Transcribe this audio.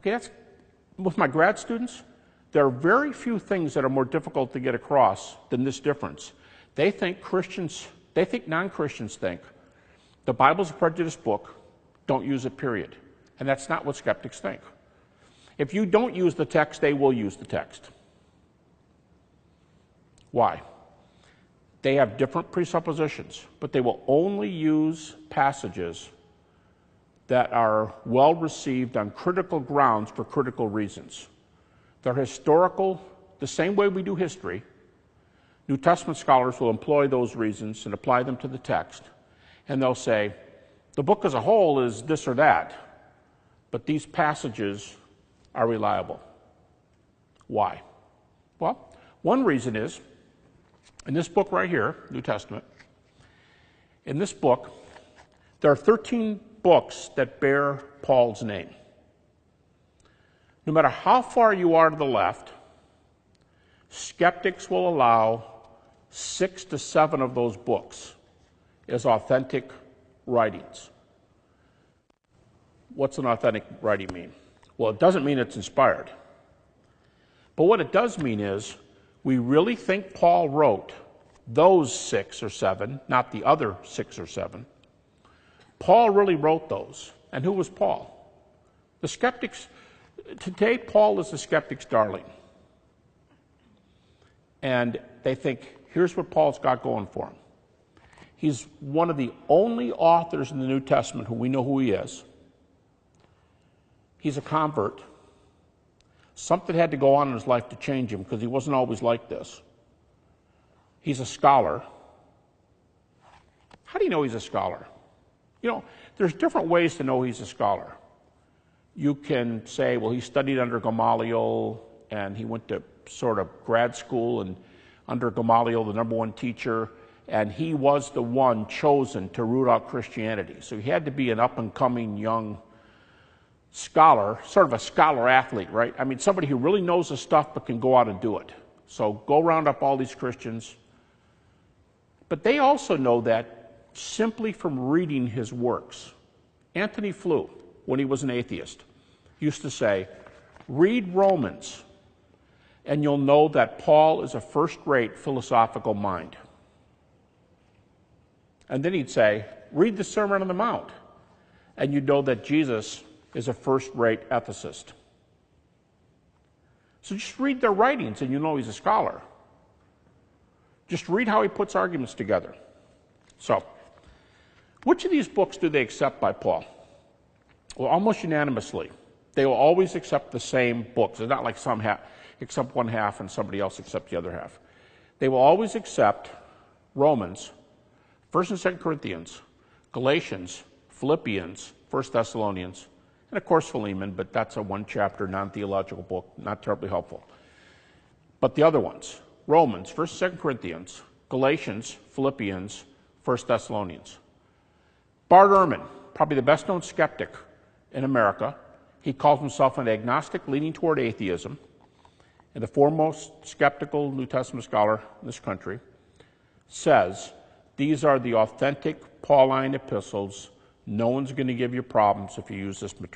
Okay, that's, with my grad students, there are very few things that are more difficult to get across than this difference. They think non-Christians think the Bible's a prejudiced book, don't use it, period. And that's not what skeptics think. If you don't use the text, they will use the text. Why? They have different presuppositions, but they will only use passages that are well received on critical grounds for critical reasons. They're historical, the same way we do history. New Testament scholars will employ those reasons and apply them to the text, and they'll say, the book as a whole is this or that, but these passages are reliable. Why? Well, one reason is, in this book right here, New Testament, in this book, there are 13 books that bear Paul's name. No matter how far you are to the left, skeptics will allow 6 to 7 of those books as authentic writings. What's an authentic writing mean? Well, it doesn't mean it's inspired. But what it does mean is we really think Paul wrote those 6 or 7, not the other 6 or 7. Paul really wrote those. And who was Paul? The skeptics, today Paul is the skeptic's darling. And they think, here's what Paul's got going for him. He's one of the only authors in the New Testament who we know who he is. He's a convert. Something had to go on in his life to change him because he wasn't always like this. He's a scholar. How do you know he's a scholar? You know, there's different ways to know he's a scholar. You can say, well, he studied under Gamaliel and he went to sort of grad school and under Gamaliel, the #1 teacher, and he was the one chosen to root out Christianity. So he had to be an up-and-coming young scholar, sort of a scholar athlete, right? I mean, somebody who really knows the stuff but can go out and do it. So go round up all these Christians. But they also know that simply from reading his works. Anthony Flew, when he was an atheist, used to say, read Romans, and you'll know that Paul is a first-rate philosophical mind. And then he'd say, read the Sermon on the Mount, and you'd know that Jesus is a first-rate ethicist. So just read their writings and you know he's a scholar. Just read how he puts arguments together. So, which of these books do they accept by Paul? Well, almost unanimously. They will always accept the same books. It's not like some accept one half and somebody else accept the other half. They will always accept Romans, 1st and 2nd Corinthians, Galatians, Philippians, 1st Thessalonians, and of course Philemon, but that's a one-chapter, non-theological book, not terribly helpful. But the other ones, Romans, 1st and 2nd Corinthians, Galatians, Philippians, 1st Thessalonians. Bart Ehrman, probably the best-known skeptic in America, he calls himself an agnostic leaning toward atheism, and the foremost skeptical New Testament scholar in this country, says these are the authentic Pauline epistles. No one's going to give you problems if you use this material.